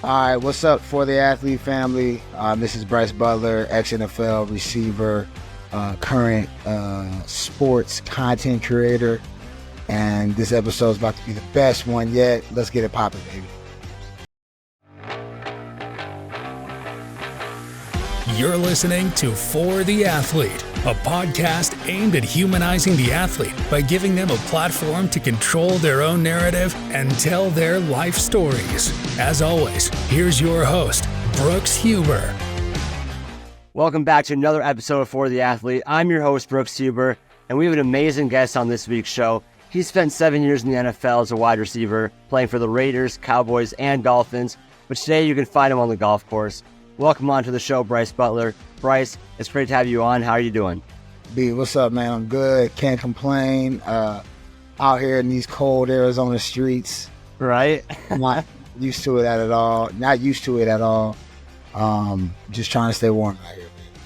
All right, what's up for the athlete family? This is Brice Butler, ex-NFL receiver, current sports content creator, and this episode is about to be the best one yet. Let's get it popping, baby. You're listening to For the Athlete, a podcast aimed at humanizing the athlete by giving them a platform to control their own narrative and tell their life stories. As always, here's your host, Brooks Huber. Welcome back to another episode of For the Athlete. I'm your host, Brooks Huber, and we have an amazing guest on this week's show. He spent 7 years in the NFL as a wide receiver, playing for the Raiders, Cowboys, and Dolphins, but today you can find him on the golf course. Welcome on to the show, Brice Butler. Brice, it's great to have you on. How are you doing? B, what's up, man? I'm good. Can't complain. Out here in these cold Arizona streets. Right? Not used to it at all. Not used to it at all. Just trying to stay warm out here, man.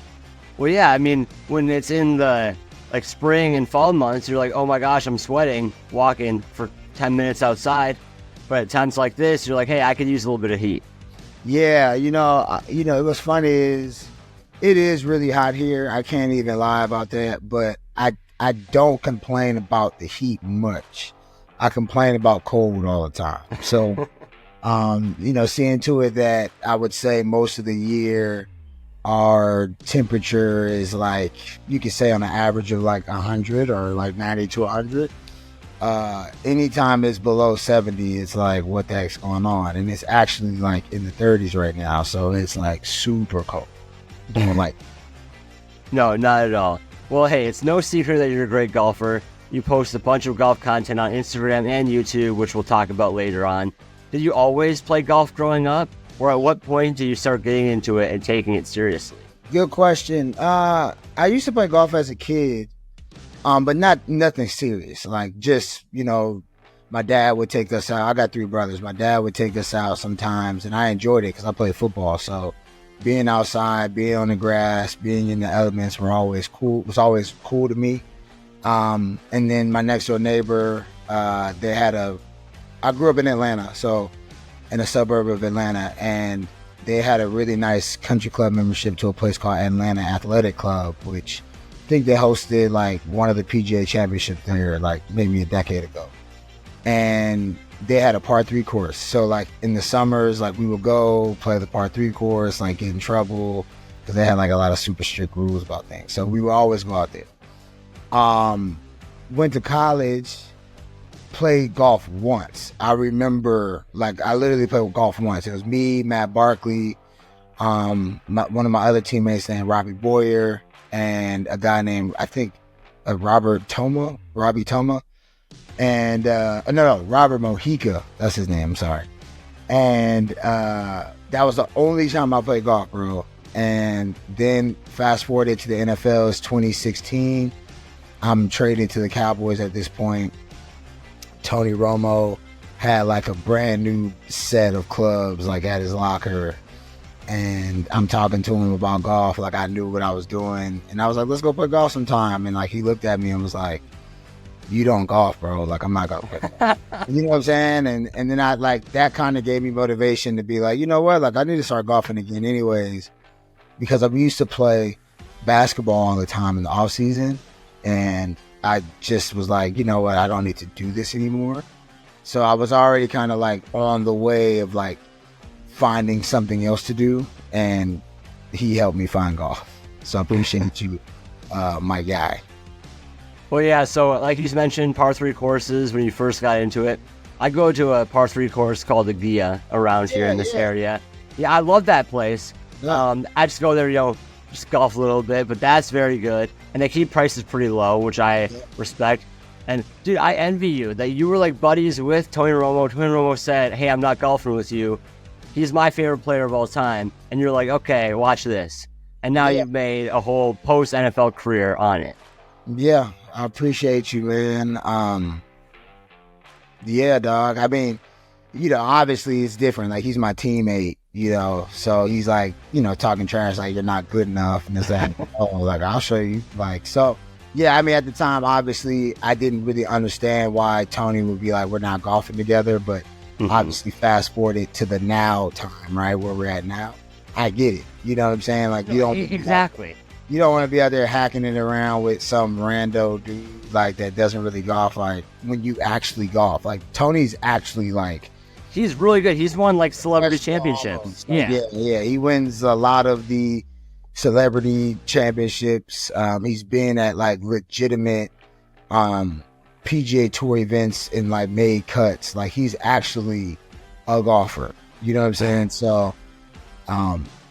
Well, yeah, I mean, when it's in the spring and fall months, you're like, oh my gosh, I'm sweating walking for 10 minutes outside. But at times like this, you're like, hey, I could use a little bit of heat. Yeah, what's funny is it is really hot here. I can't even lie about that, but I don't complain about the heat much. I complain about cold all the time. So, seeing to it that I would say most of the year our temperature is like, you could say on an average of like 100 or like 90 to 100. Anytime it's below 70, it's like, what the heck's going on? And it's actually like in the 30s right now, so it's like super cold. Don't like it. No, not at all. Well, hey, it's no secret that you're a great golfer. You post a bunch of golf content on Instagram and YouTube, which we'll talk about later on. Did you always play golf growing up? Or at what point did you start getting into it and taking it seriously? Good question. I used to play golf as a kid. But nothing serious. Like, just, my dad would take us out. I got 3 brothers. My dad would take us out sometimes, and I enjoyed it because I played football. So being outside, being on the grass, being in the elements was always cool to me. And then my next door neighbor, I grew up in Atlanta, so in a suburb of Atlanta, and they had a really nice country club membership to a place called Atlanta Athletic Club, which I think they hosted like one of the PGA championships there like maybe a decade ago. And they had a par 3 course. So like in the summers, like we would go play the par 3 course, like get in trouble because they had like a lot of super strict rules about things. So we would always go out there. Went to college, played golf once. I remember I literally played golf once. It was me, Matt Barkley, one of my other teammates named Robbie Boyer, and a guy named, I think, Robbie Toma, and Robert Mojica, that's his name, I'm sorry. And that was the only time I played golf, bro. And then fast forwarded to the NFL, it's 2016. I'm traded to the Cowboys at this point. Tony Romo had like a brand new set of clubs like at his locker. And I'm talking to him about golf like I knew what I was doing. And I was like, let's go play golf sometime. And like he looked at me and was like, you don't golf, bro. Like, I'm not going to play. You know what I'm saying? And then I like, that kind of gave me motivation to be like, you know what? Like, I need to start golfing again anyways. Because I used to play basketball all the time in the off season. And I just was like, you know what? I don't need to do this anymore. So I was already kind of like on the way of like finding something else to do, and he helped me find golf. So I appreciate you, my guy. Well, yeah, so like you mentioned, par 3 courses when you first got into it. I go to a par 3 course called the Gia around here in this area. Yeah, I love that place. Yeah. I just go there, just golf a little bit, but that's very good. And they keep prices pretty low, which I respect. And dude, I envy you that you were like buddies with Tony Romo. Tony Romo said, hey, I'm not golfing with you. He's my favorite player of all time. And you're like, okay, watch this. And now you've made a whole post-NFL career on it. Yeah, I appreciate you, man. Yeah, dog. I mean, obviously it's different. Like, he's my teammate, so he's like, talking trash, like, you're not good enough. And it's like, oh, like, I'll show you. Like, so, yeah, I mean, at the time, obviously, I didn't really understand why Tony would be like, we're not golfing together. But Obviously, fast forwarded to the now time, right, where we're at now. I get it. You know what I'm saying? Like, you don't Exactly. You don't want to be out there hacking it around with some rando dude like that doesn't really golf. Like, when you actually golf, like Tony's actually like, He's really good. He's won like celebrity championships. Yeah. He wins a lot of the celebrity championships. He's been at like legitimate PGA Tour events and like made cuts. Like, he's actually a golfer. You know what I'm saying? So,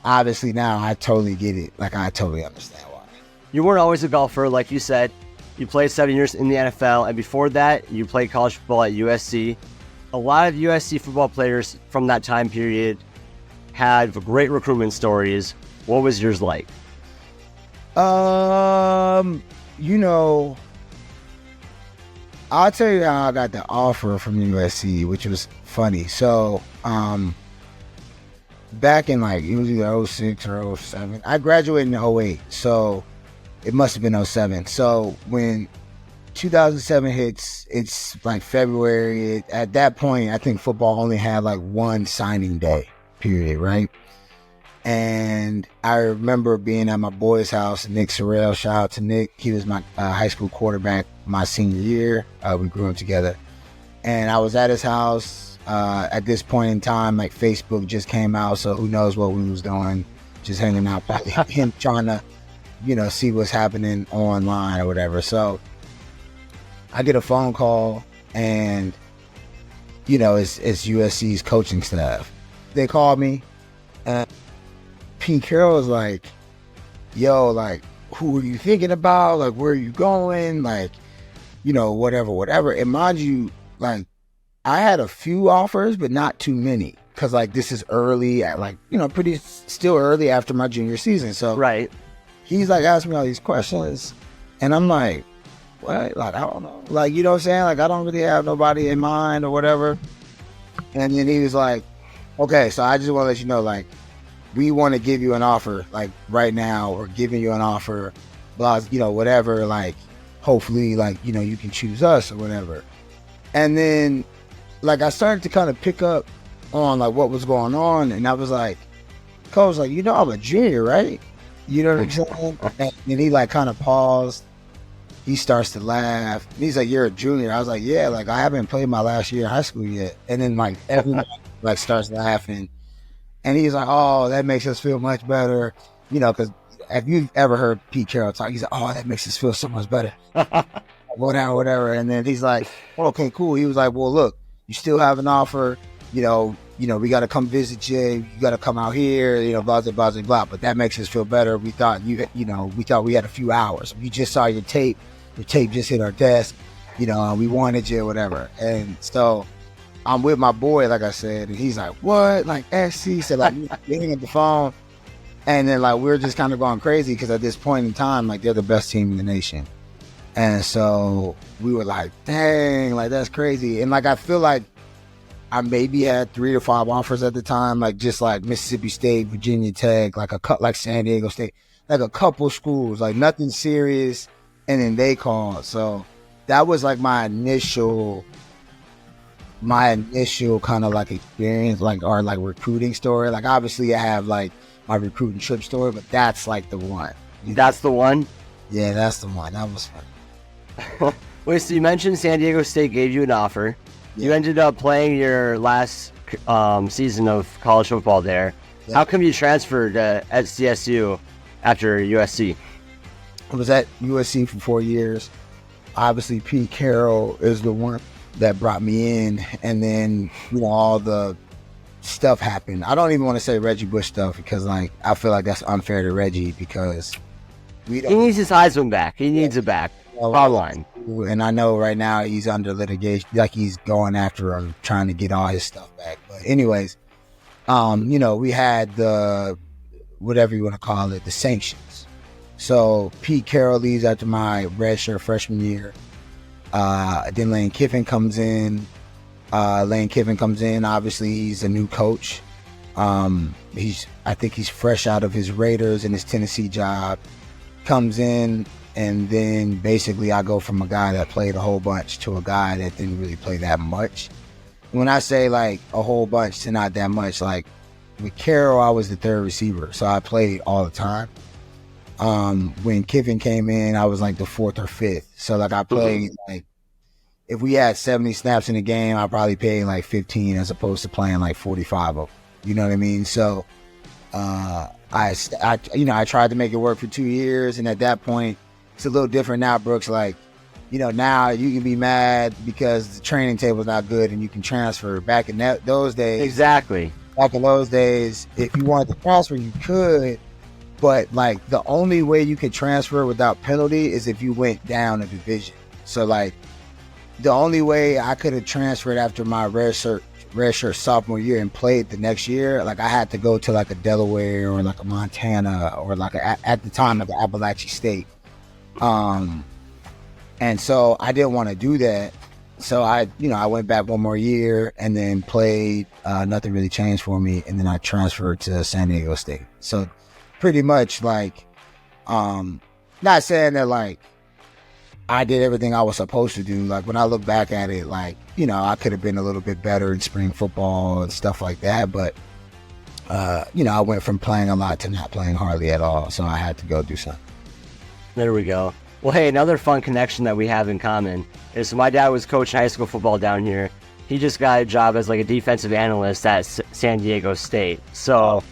obviously now I totally get it. Like, I totally understand why. You weren't always a golfer, like you said. You played 7 years in the NFL, and before that, you played college football at USC. A lot of USC football players from that time period had great recruitment stories. What was yours like? You know, I'll tell you how I got the offer from USC, which was funny. So, back in like, it was either 06 or 07. I graduated in 08, so it must have been 07. So when 2007 hits, it's like February. At that point, I think football only had like one signing day period, right? And I remember being at my boy's house, Nick Sorrell. Shout out to Nick. He was my high school quarterback my senior year. We grew up together. And I was at his house. At this point in time, like, Facebook just came out, so who knows what we was doing, just hanging out, probably him trying to, see what's happening online or whatever. So I get a phone call, and it's USC's coaching staff. They called me, and Pete Carroll was like, yo, like, who are you thinking about? Like, where are you going? Like, whatever. And mind you, like, I had a few offers, but not too many. Cause like, this is early at like, pretty still early after my junior season. So right. He's like asking me all these questions, and I'm like, what? Like, I don't know. Like, you know what I'm saying? Like, I don't really have nobody in mind or whatever. And then he was like, okay, so I just want to let you know, like, we want to give you an offer, like, right now, or giving you an offer, blah, whatever, like, hopefully, like, you can choose us or whatever. And then, like, I started to kind of pick up on, like, what was going on, and I was like, Coach, like, I'm a junior, right? You know what I'm saying? And then he, like, kind of paused. He starts to laugh. And he's like, you're a junior. I was like, yeah, like, I haven't played my last year in high school yet. And then, like, everyone, like, starts laughing. And he's like, oh, that makes us feel much better. Because if you've ever heard Pete Carroll talk, he's like, oh, that makes us feel so much better. Whatever. And then he's like, okay, cool. He was like, well, look, you still have an offer. We got to come visit you. You got to come out here, blah, blah, blah, blah. But that makes us feel better. We thought we had a few hours. We just saw your tape. Your tape just hit our desk, and we wanted you, whatever. And so I'm with my boy, like I said, and he's like, what? Like, SC said, like, getting at the phone. And then, like, we're just kind of going crazy because at this point in time, like, they're the best team in the nation. And so we were like, dang, like, that's crazy. And, like, I feel like I maybe had 3 or 5 offers at the time, like, just like Mississippi State, Virginia Tech, like San Diego State, like a couple schools, like nothing serious. And then they called. So that was like my initial kind of like experience, like, or like recruiting story. Like, obviously I have like my recruiting trip story, but that's like the one. That's the one? Yeah, that's the one. That was funny. Wait, so you mentioned San Diego State gave you an offer. Yeah. You ended up playing your last season of college football there. Yeah. How come you transferred at CSU after USC? I was at USC for 4 years. Obviously, Pete Carroll is the one that brought me in, and then all the stuff happened. I don't even want to say Reggie Bush stuff because, like, I feel like that's unfair to Reggie because he needs his Heisman back. He needs it back. Online. And I know right now he's under litigation, like he's going after him, trying to get all his stuff back. But anyways, we had the, whatever you want to call it, the sanctions. So Pete Carroll leaves after my redshirt freshman year. Then Lane Kiffin comes in. Obviously, he's a new coach. I think he's fresh out of his Raiders and his Tennessee job. Comes in. And then basically I go from a guy that played a whole bunch to a guy that didn't really play that much. when I say like a whole bunch to not that much, like with Carroll, I was the third receiver, so I played all the time. When Kiffin came in, I was like the fourth or fifth. So like I played like, if we had 70 snaps in the game, I probably played like 15 as opposed to playing like 45 of them. You know what I mean? So I tried to make it work for 2 years, and at that point, it's a little different now, Brooks. Like, now you can be mad because the training table's not good and you can transfer. Back in those days, Exactly. Back in those days, if you wanted to transfer, you could, but like the only way you could transfer without penalty is if you went down a division. So like the only way I could have transferred after my redshirt sophomore year and played the next year, like I had to go to like a Delaware or like a Montana or like at the time like Appalachian State. And so I didn't want to do that. So I went back one more year and then played. Nothing really changed for me. And then I transferred to San Diego State. So pretty much like, not saying that like I did everything I was supposed to do. Like when I look back at it, like, I could have been a little bit better in spring football and stuff like that. But, I went from playing a lot to not playing hardly at all. So I had to go do something. There we go. Well, hey, another fun connection that we have in common is my dad was coaching high school football down here. He just got a job as like a defensive analyst at San Diego State. So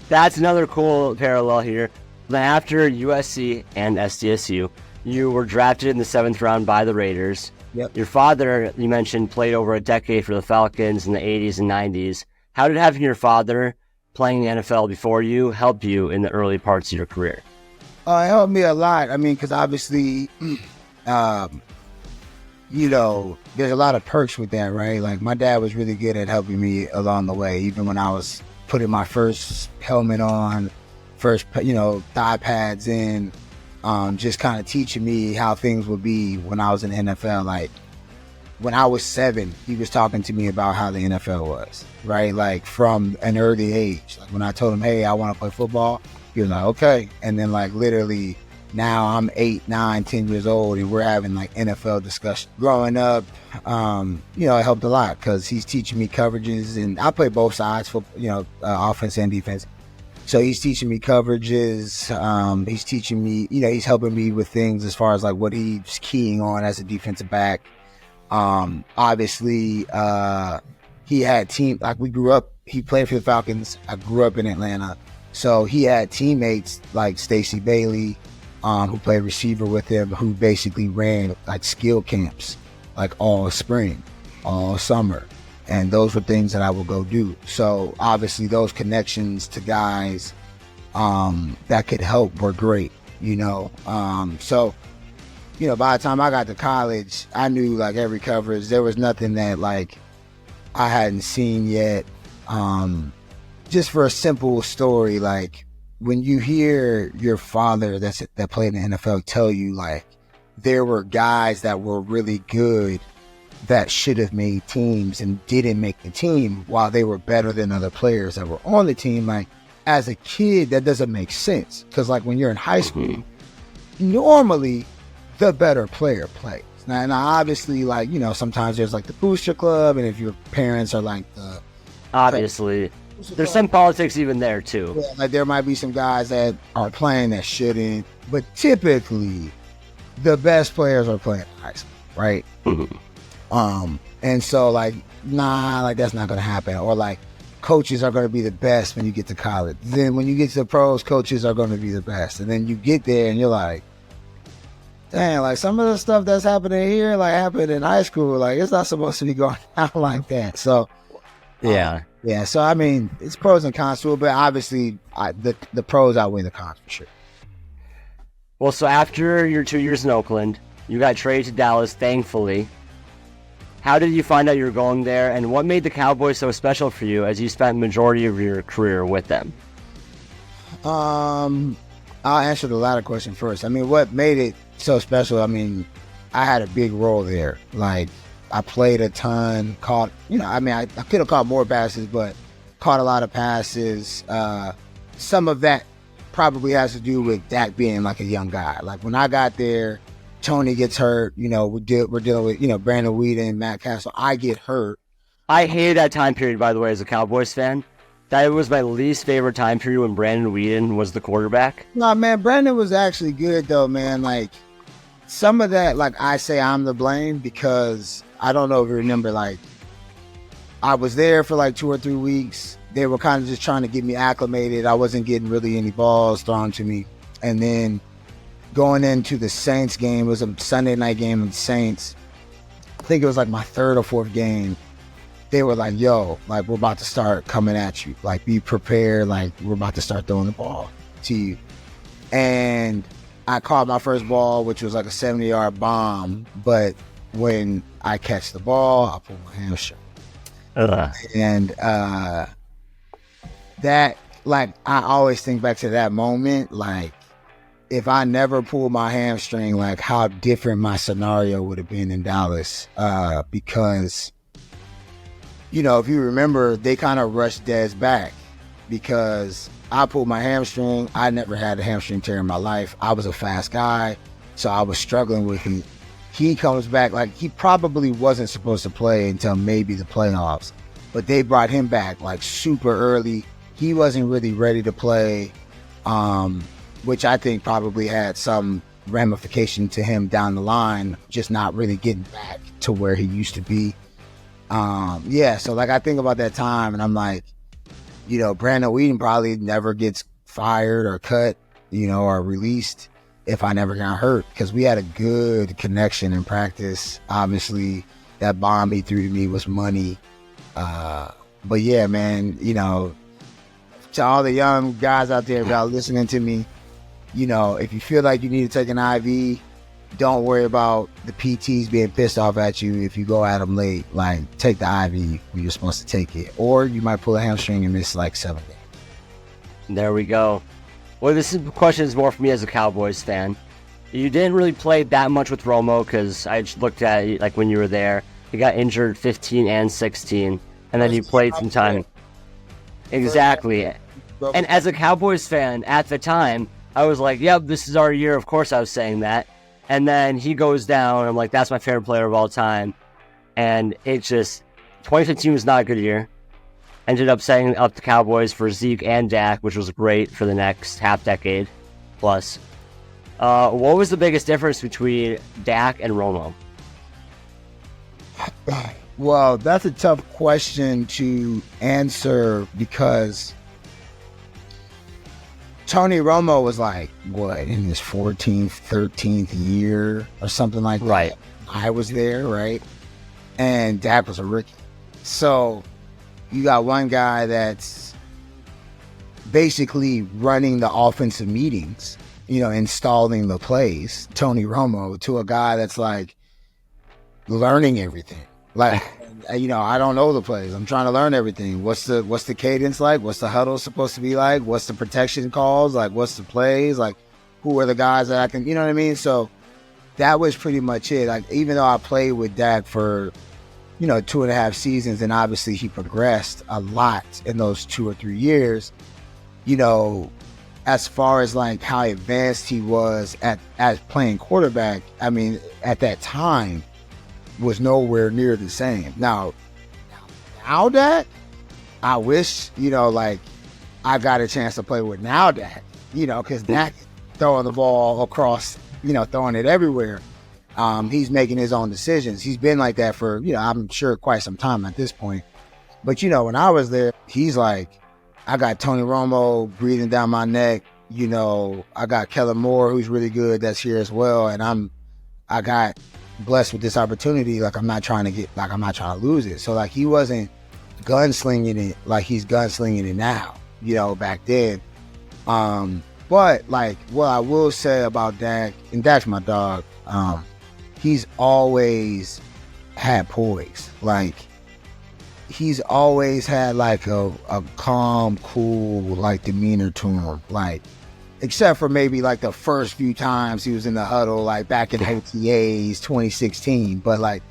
that's another cool parallel here. Then after USC and SDSU, you were drafted in the 7th round by the Raiders. Yep. Your father, you mentioned, played over a decade for the Falcons in the 80s and 90s. How did having your father playing the NFL before you help you in the early parts of your career? It helped me a lot. I mean, because obviously, there's a lot of perks with that, right? Like my dad was really good at helping me along the way, even when I was putting my first helmet on, first, thigh pads in, just kind of teaching me how things would be when I was in the NFL. Like when I was 7, he was talking to me about how the NFL was, right? Like from an early age. Like when I told him, hey, I want to play football, he was like, okay. And then like literally now I'm 8, 9, 10 years old and we're having like NFL discussion. Growing up, it helped a lot because he's teaching me coverages, and I play both sides for, offense and defense. So he's teaching me coverages. He's teaching me, he's helping me with things as far as like what he's keying on as a defensive back. Obviously, he had we grew up, he played for the Falcons. I grew up in Atlanta. So he had teammates like Stacey Bailey, who played receiver with him, who basically ran like skill camps, like all spring, all summer. And those were things that I would go do. So obviously those connections to guys that could help were great, So, by the time I got to college, I knew like every coverage. There was nothing that like I hadn't seen yet. Just for a simple story, like when you hear your father that played in the NFL tell you like there were guys that were really good that should have made teams and didn't make the team while they were better than other players that were on the team, like as a kid, that doesn't make sense. Because like when you're in high school, normally the better player plays. Now obviously, like, sometimes there's like the booster club, and if your parents are like the... Obviously. There's some politics even there too. Yeah, like there might be some guys that are playing that shouldn't, but typically the best players are playing in high school, right? And so like, like that's not gonna happen. Or like coaches are gonna be the best when you get to college. Then when you get to the pros, coaches are gonna be the best. And then you get there and you're like, dang, like some of the stuff that's happening here, like happened in high school, like it's not supposed to be going out like that. So yeah, so I mean, it's pros and cons to it, but obviously the pros outweigh the cons for sure. Well, so after your 2 years in Oakland, you got traded to Dallas, thankfully. How did you find out you were going there, and what made the Cowboys so special for you as you spent the majority of your career with them? I'll answer the latter question first. I mean, what made it so special, I mean, I had a big role there. Like, I played a ton, caught, I could have caught more passes, but caught a lot of passes. Some of that probably has to do with Dak being like a young guy. Like when I got there, Tony gets hurt, we're dealing with, Brandon Whedon, Matt Castle. I get hurt. I hated that time period, by the way, as a Cowboys fan. That was my least favorite time period when Brandon Weeden was the quarterback. Nah, man, Brandon was actually good though, man. Like some of that, like I say, I'm to blame because I don't know if you remember. Like I was there for like 2 or 3 weeks. They were kind of just trying to get me acclimated. I wasn't getting really any balls thrown to me, and then going into the Saints game, it was a Sunday night game with the Saints. I think it was like my 3rd or 4th game. They were like, yo, like, we're about to start coming at you. Like, be prepared. Like, we're about to start throwing the ball to you. And I caught my first ball, which was like a 70-yard bomb. But when I catch the ball, I pull my hamstring. And that, like, I always think back to that moment. Like, if I never pulled my hamstring, like, how different my scenario would have been in Dallas. Because... you know, if you remember, they kind of rushed Dez back because I pulled my hamstring. I never had a hamstring tear in my life. I was a fast guy, so I was struggling with him. He comes back, like he probably wasn't supposed to play until maybe the playoffs, but they brought him back like super early. He wasn't really ready to play, which I think probably had some ramification to him down the line, just not really getting back to where he used to be. So like I think about that time and I'm like, you know, Brandon Weeden probably never gets fired or cut, you know, or released if I never got hurt, because we had a good connection in practice. Obviously that bomb he threw to me was money. But yeah, man, you know, to all the young guys out there about listening to me, you know, if you feel like you need to take an IV, don't worry about the PTs being pissed off at you if you go at them late. Like, take the IV when you're supposed to take it. Or you might pull a hamstring and miss like 7 days. There we go. Well, question is more for me as a Cowboys fan. You didn't really play that much with Romo because I just looked at it like when you were there. He got injured 15 and 16, and then you played some time. Exactly. And as a Cowboys fan at the time, I was like, yep, this is our year. Of course I was saying that. And then he goes down. I'm like, that's my favorite player of all time. And it just, 2015 was not a good year. Ended up setting up the Cowboys for Zeke and Dak, which was great for the next half decade plus. What was the biggest difference between Dak and Romo? Well, that's a tough question to answer because Tony Romo was like, what, in his 14th, 13th year or something like that. Right. I was there, right? And Dak was a rookie. So you got one guy that's basically running the offensive meetings, you know, installing the plays, Tony Romo, to a guy that's like learning everything. Like, you know, I don't know the plays. I'm trying to learn everything. What's the cadence like? What's the huddle supposed to be like? What's the protection calls? Like, what's the plays? Like, who are the guys that I can, you know what I mean? So that was pretty much it. Like, even though I played with Dak for, you know, 2.5 seasons, and obviously he progressed a lot in those 2 or 3 years, you know, as far as like how advanced he was as playing quarterback, I mean, at that time, was nowhere near the same. Now Dak, I wish, you know, like I got a chance to play with Dak, you know, because Dak throwing the ball across, you know, throwing it everywhere. He's making his own decisions. He's been like that for, you know, I'm sure quite some time at this point. But, you know, when I was there, he's like, I got Tony Romo breathing down my neck. You know, I got Kellen Moore, who's really good, that's here as well. And I got blessed with this opportunity. Like, I'm not trying to lose it. So like, he wasn't gunslinging it like he's gunslinging it now, you know, back then. But like, what I will say about Dak, and Dak's my dog, he's always had poise. Like, he's always had like a calm, cool, like demeanor to him. Like, except for maybe like the first few times he was in the huddle, like back in OTAs 2016. But like,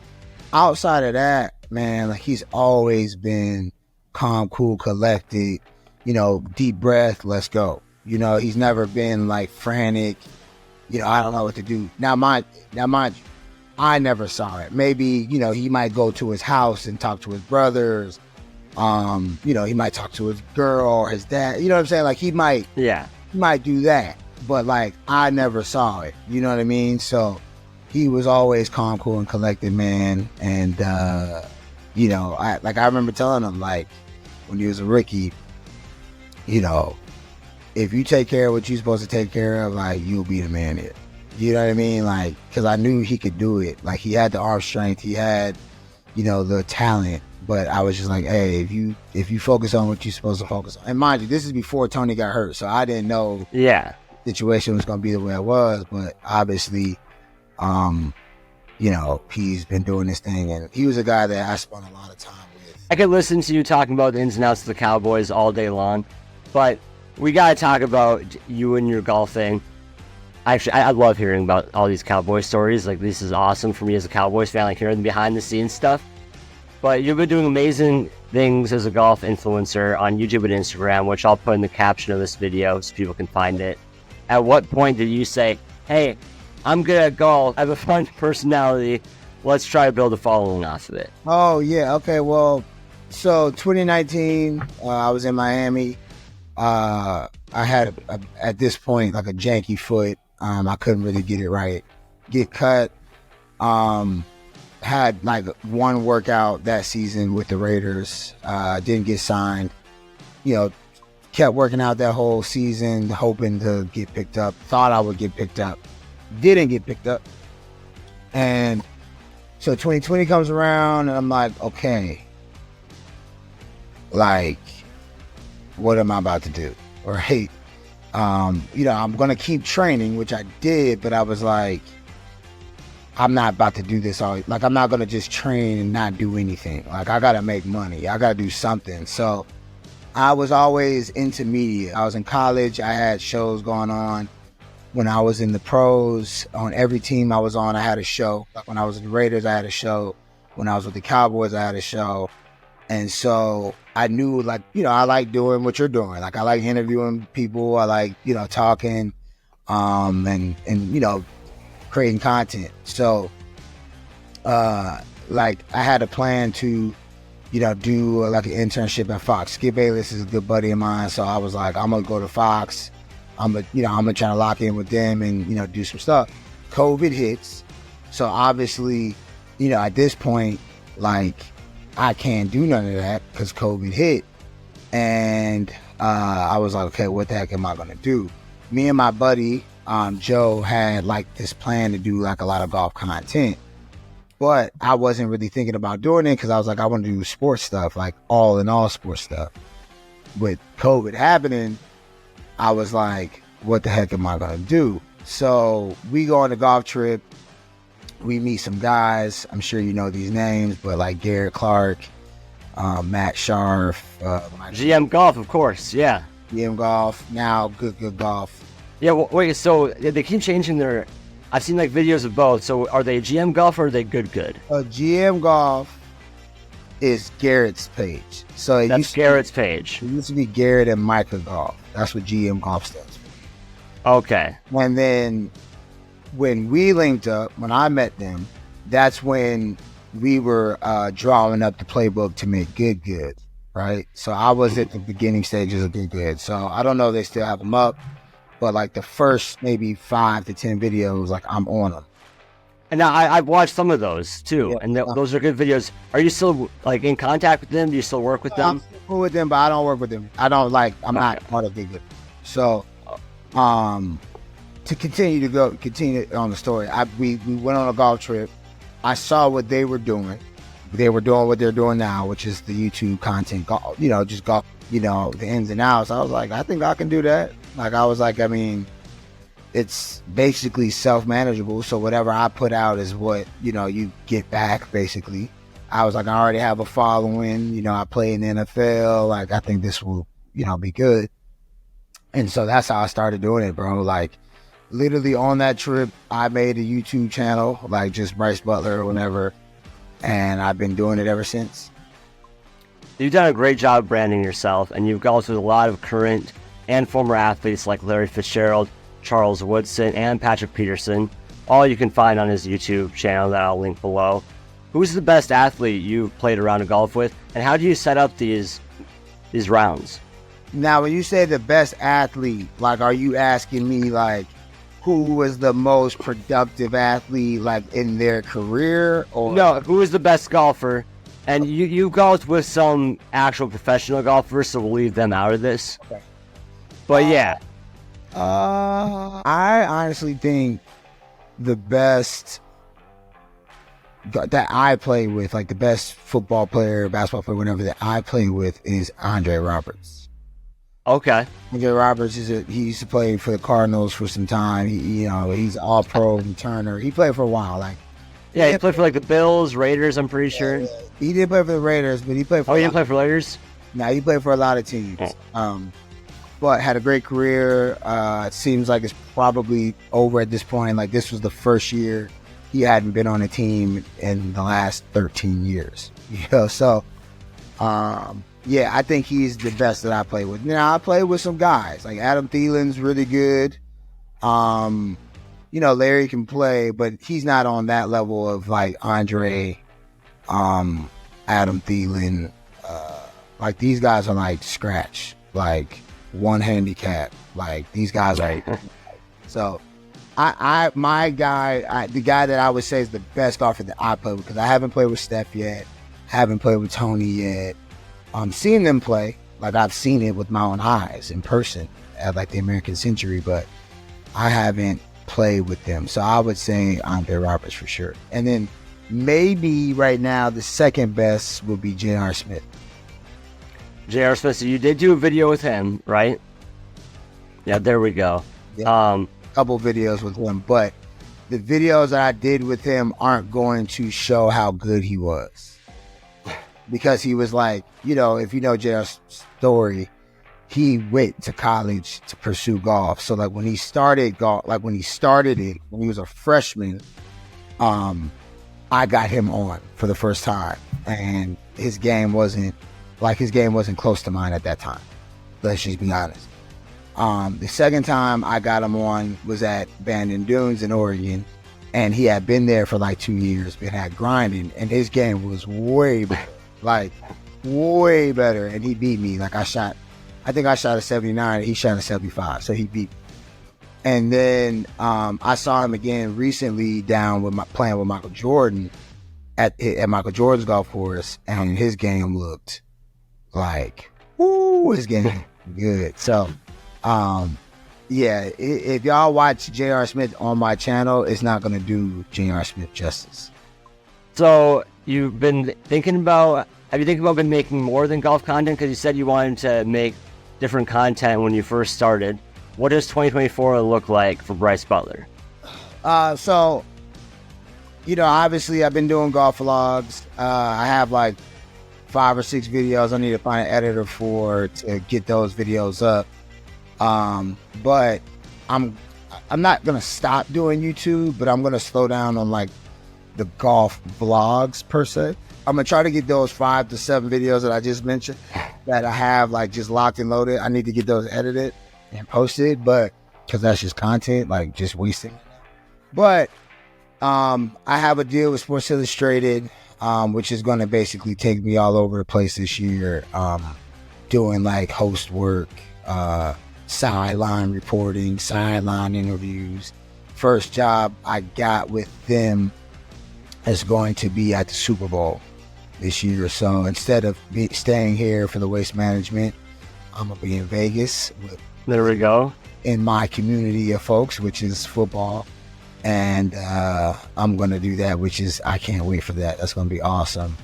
outside of that, man, like he's always been calm, cool, collected, you know, deep breath, let's go. You know, he's never been like frantic, you know, I don't know what to do. Now mind you, I never saw it. Maybe, he might go to his house and talk to his brothers. He might talk to his girl or his dad. You know what I'm saying? Like he might do that. But like I never saw it. You know what I mean? So he was always calm, cool, and collected, man. And I remember telling him, like, when he was a rookie, if you take care of what you're supposed to take care of, like, you'll be the man here. You know what I mean? Like, because I knew he could do it. Like, he had the arm strength, he had, the talent. But I was just like, hey, if you focus on what you're supposed to focus on. And mind you, this is before Tony got hurt, so I didn't know the situation was going to be the way it was. But obviously, he's been doing this thing, and he was a guy that I spent a lot of time with. I could listen to you talking about the ins and outs of the Cowboys all day long, but we got to talk about you and your golfing. Actually, I love hearing about all these Cowboy stories. Like, this is awesome for me as a Cowboys fan, like hearing the behind-the-scenes stuff. But you've been doing amazing things as a golf influencer on YouTube and Instagram, which I'll put in the caption of this video so people can find it. At what point did you say, hey, I'm good at golf, I have a fun personality, let's try to build a following off of it? Oh, yeah, okay, well, so 2019, I was in Miami. I had, at this point, like a janky foot. I couldn't really get it right. Get cut. Had like one workout that season with the Raiders. Didn't get signed. Kept working out that whole season, hoping to get picked up. Thought I would get picked up. Didn't get picked up. And so 2020 comes around, and I'm like, okay, like, what am I about to do? Right? I'm going to keep training, which I did, but I was like, I'm not about to do this all. Like, I'm not going to just train and not do anything. Like, I got to make money. I got to do something. So I was always into media. I was in college. I had shows going on. When I was in the pros, on every team I was on, I had a show. Like when I was with the Raiders, I had a show. When I was with the Cowboys, I had a show. And so I knew, like, I like doing what you're doing. Like, I like interviewing people. I like, talking, and creating content. So, like, I had a plan to, do like an internship at Fox. Skip Bayless is a good buddy of mine. So I was like, I'm going to go to Fox. I'm going to try to lock in with them and, do some stuff. COVID hits. So obviously, at this point, like, I can't do none of that because COVID hit. And I was like, okay, what the heck am I going to do? Me and my buddy, Joe, had like this plan to do like a lot of golf content. But I wasn't really thinking about doing it because I was like, I want to do sports stuff, like all in all sports stuff. With COVID happening, I was like, what the heck am I going to do? So we go on a golf trip. We meet some guys. I'm sure you know these names, but like Garrett Clark, Matt Scharf. GM Golf, of course, yeah. GM Golf, now Good Golf. Yeah, well, wait, so they keep changing their... I've seen like videos of both. So are they GM Golf or are they Good? GM Golf is Garrett's page. So that's Garrett's page. It used to be Garrett and Micah Golf. That's what GM Golf stands for. Okay. And then when we linked up, when I met them, that's when we were drawing up the playbook to make Good, right? So I was at the beginning stages of Good. So I don't know if they still have them up, but like the first maybe 5 to 10 videos, like I'm on them. And now I've watched some of those too, and those are good videos. Are you still like in contact with them? Do you still work with them? I'm cool with them, but I don't work with them. I'm not part of Good. So, to continue on the story, we went on a golf trip. I saw what they were doing. They were doing what they're doing now, which is the YouTube content, golf, just golf, the ins and outs. I was like, I think I can do that. Like, I was like, I mean, it's basically self-manageable. So whatever I put out is what, you get back, basically. I was like, I already have a following. I play in the NFL. Like, I think this will, be good. And so that's how I started doing it, bro. Like, literally on that trip, I made a YouTube channel, like just Brice Butler or whatever. And I've been doing it ever since. You've done a great job branding yourself, and you've golfed with a lot of current and former athletes like Larry Fitzgerald, Charles Woodson, and Patrick Peterson. all you can find on his YouTube channel that I'll link below. Who's the best athlete you've played around a golf with, and how do you set up these rounds? Now, when you say the best athlete, like, are you asking me, like, who was the most productive athlete, like, in their career? Or No, who is the best golfer? And you golfed with some actual professional golfers, so we'll leave them out of this. Okay. But yeah. I honestly think the best that I play with, like the best football player, basketball player, whatever that I play with is Andre Roberts. Okay. Andre Roberts he used to play for the Cardinals for some time. He's all pro returner. He played for a while, like. Yeah, he played for like the Bills, Raiders, I'm pretty sure. He did play for the Raiders, but he played for he didn't play for Raiders? No, he played for a lot of teams. But had a great career. It seems like it's probably over at this point. Like, this was the first year he hadn't been on a team in the last 13 years. So yeah, I think he's the best that I play with. Now, I play with some guys. Like, Adam Thielen's really good. Larry can play, but he's not on that level of like Andre, Adam Thielen. Like, these guys are like scratch, like one handicap. Like, these guys are. So, my guy, the guy that I would say is the best golfer that I play with, because I haven't played with Steph yet, haven't played with Tony yet. Seeing them play, like, I've seen it with my own eyes in person at like the American Century, but I haven't play with them. So I would say Andre Roberts for sure. And then maybe right now the second best would be J.R. Smith. J.R. Smith, so you did do a video with him, right? Yeah, there we go. Yeah, couple videos with him, but the videos that I did with him aren't going to show how good he was. Because he was like, if you know J.R.'s story, he went to college to pursue golf. So like when he started golf, like when he started it, when he was a freshman, I got him on for the first time, and his game wasn't close to mine at that time. Let's just be honest. The second time I got him on was at Bandon Dunes in Oregon, and he had been there for like 2 years, but had grinding, and his game was way better, like way better, and he beat me. Like, I think I shot a 79, he shot a 75, so he beat me. And then I saw him again recently down with playing with Michael Jordan at Michael Jordan's golf course, and his game looked like, his game good. So, yeah, if y'all watch J.R. Smith on my channel, it's not going to do J.R. Smith justice. So, have you been thinking about making more than golf content? Because you said you wanted to make different content when you first started. What does 2024 look like for Brice Butler? So, obviously I've been doing golf vlogs. I have like 5 or 6 videos I need to find an editor for to get those videos up. But I'm not gonna stop doing YouTube, but I'm gonna slow down on like the golf vlogs per se. I'm gonna try to get those 5 to 7 videos that I just mentioned that I have like just locked and loaded. I need to get those edited and posted, but because that's just content, like just wasting. But I have a deal with Sports Illustrated, which is going to basically take me all over the place this year, doing like host work, sideline reporting, sideline interviews. First job I got with them is going to be at the Super Bowl this year. So instead of staying here for the Waste Management, I'm going to be in Vegas There we go. in my community of folks, which is football. And I'm going to do that, I can't wait for that. That's going to be awesome.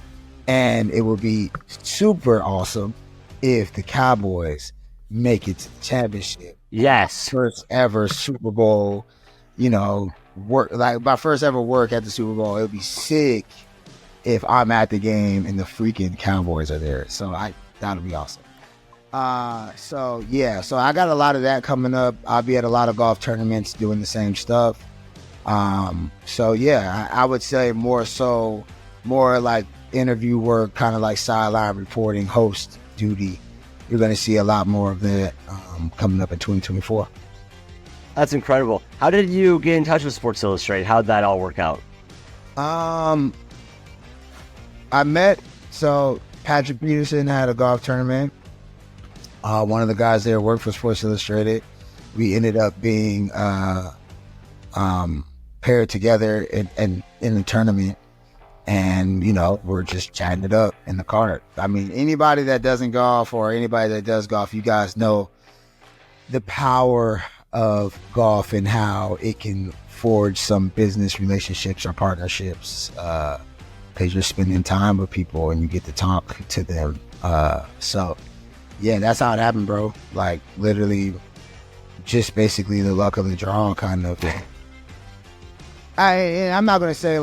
And it will be super awesome if the Cowboys make it to the championship. Yes. First ever Super Bowl, work, like my first ever work at the Super Bowl. It would be sick if I'm at the game and the freaking Cowboys are there. So that'll be awesome. So I got a lot of that coming up. I'll be at a lot of golf tournaments doing the same stuff. I would say more like interview work, kind of like sideline reporting, host duty. You're going to see a lot more of that coming up in 2024. That's incredible. How did you get in touch with Sports Illustrated? How did that all work out? I met Patrick Peterson had a golf tournament. One of the guys there worked for Sports Illustrated. We ended up being paired together in the tournament, and we're just chatting it up in the cart. I mean, anybody that doesn't golf or anybody that does golf, you guys know the power of golf and how it can forge some business relationships or partnerships, because you're spending time with people and you get to talk to them. So yeah, that's how it happened, bro. Like, literally just basically the luck of the draw kind of thing. I'm not gonna say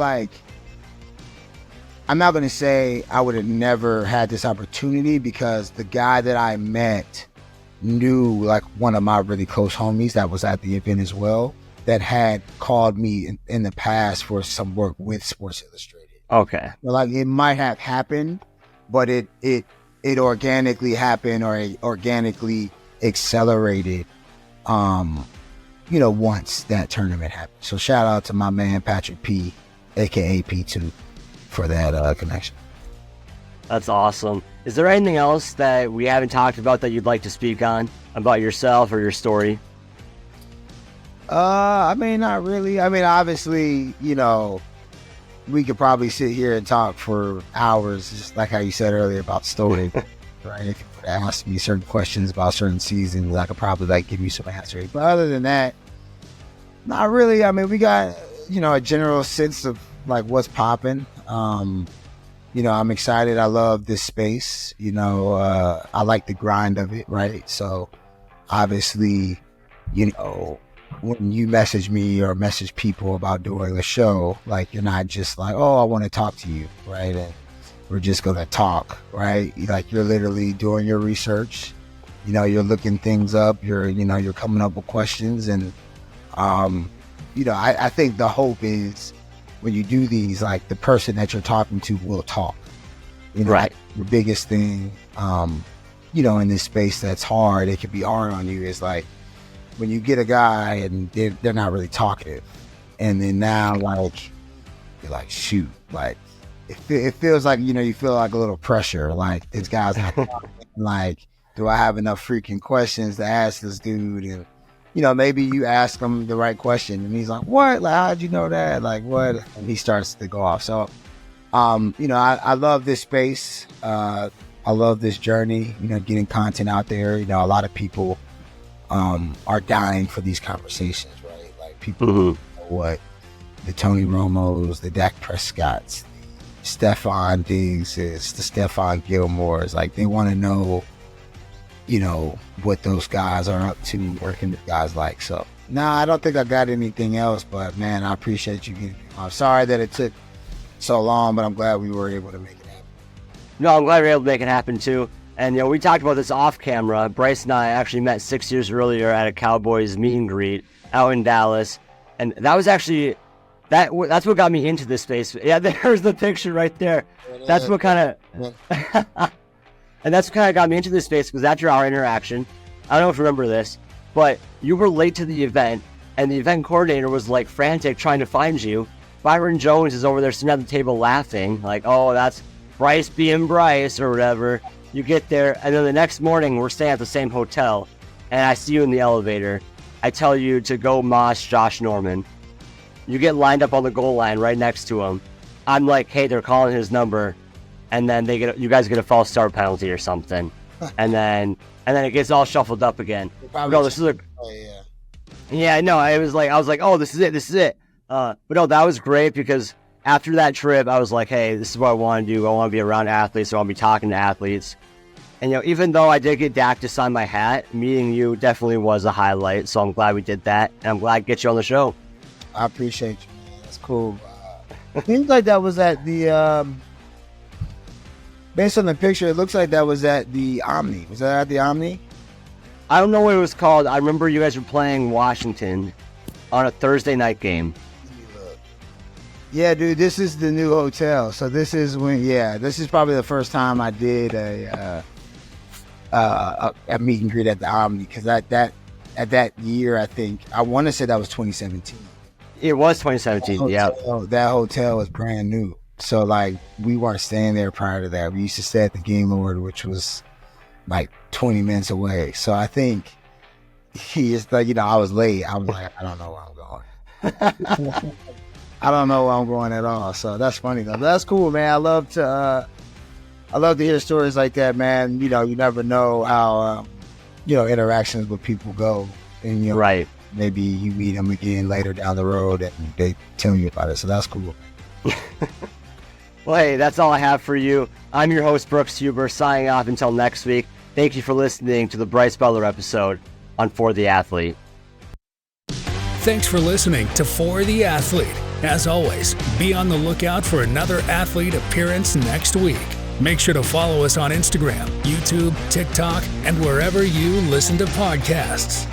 I would have never had this opportunity, because the guy that I met knew like one of my really close homies that was at the event as well, that had called me in the past for some work with Sports Illustrated. Okay. Like, it might have happened, but it organically happened, or it organically accelerated once that tournament happened. So shout out to my man Patrick P, aka P2, for that connection. That's awesome. Is there anything else that we haven't talked about that you'd like to speak on about yourself or your story? I mean, not really. I mean, obviously, we could probably sit here and talk for hours, just like how you said earlier about story. Right? If you would ask me certain questions about certain seasons, I could probably give you some answers. But other than that, not really. I mean, we got, a general sense of like what's popping. I'm excited. I love this space. I like the grind of it, right? So obviously, when you message me or message people about doing a show, like, you're not just like, oh, I want to talk to you, right? And we're just going to talk, right? Like, you're literally doing your research, you're looking things up, you're coming up with questions. And, I think the hope is when you do these, like, the person that you're talking to will talk, right? The biggest thing, in this space that's hard, it can be hard on you, is like, when you get a guy and they're not really talkative, and then now, like, you're like, shoot, like, it feels like, you feel like a little pressure, like, this guy's not talking. Like, do I have enough freaking questions to ask this dude? And maybe you ask him the right question and he's like, what? Like, how'd you know that? Like, what? And he starts to go off. So I love this space. I love this journey, getting content out there. A lot of people are dying for these conversations, right? Like, people know what the Tony Romos, the Dak Prescotts, the Stephon Diggses, the Stephon Gilmores, like, they want to know, what those guys are up to, working with guys like. So, I don't think I got anything else, but man, I appreciate you getting me. I'm sorry that it took so long, but I'm glad we were able to make it happen. No, I'm glad we were able to make it happen too. And, we talked about this off camera. Brice and I actually met 6 years earlier at a Cowboys meet and greet out in Dallas. And that was actually, that's what got me into this space. Yeah, there's the picture right there. That's what kind of, and that's what kind of got me into this space, because after our interaction, I don't know if you remember this, but you were late to the event, and the event coordinator was like frantic trying to find you. Byron Jones is over there sitting at the table laughing, like, oh, that's Brice being Brice or whatever. You get there, and then the next morning, we're staying at the same hotel, and I see you in the elevator. I tell you to go mosh Josh Norman. You get lined up on the goal line right next to him. I'm like, hey, they're calling his number, and then you guys get a false start penalty or something, and then it gets all shuffled up again. No, this is a. Oh, yeah. Yeah, no, I was like, oh, this is it. But no, that was great, because after that trip, I was like, hey, this is what I want to do. I want to be around athletes. I want to be talking to athletes. And, even though I did get Dak to sign my hat, meeting you definitely was a highlight. So I'm glad we did that. And I'm glad to get you on the show. I appreciate you, man. That's cool. It seems like that was at the, based on the picture, it looks like that was at the Omni. Was that at the Omni? I don't know what it was called. I remember you guys were playing Washington on a Thursday night game. Yeah, dude, this is the new hotel. So this is this is probably the first time I did a meet and greet at the Omni, because that at that year, I think, I want to say that was 2017. It was 2017. Yeah. That hotel was brand new. So, like, we weren't staying there prior to that. We used to stay at the Gaylord, which was like 20 minutes away. So I think he just like, I was late. I was like, I don't know where I'm going. I don't know where I'm going at all. So that's funny though. That's cool, man. I love to hear stories like that, man. You never know how interactions with people go, and right. Maybe you meet them again later down the road and they tell you about it. So that's cool. Well, hey, that's all I have for you. I'm your host, Brooks Huber, signing off until next week. Thank you for listening to the Brice Butler episode on For the Athlete. Thanks for listening to For the Athlete. As always, be on the lookout for another athlete appearance next week. Make sure to follow us on Instagram, YouTube, TikTok, and wherever you listen to podcasts.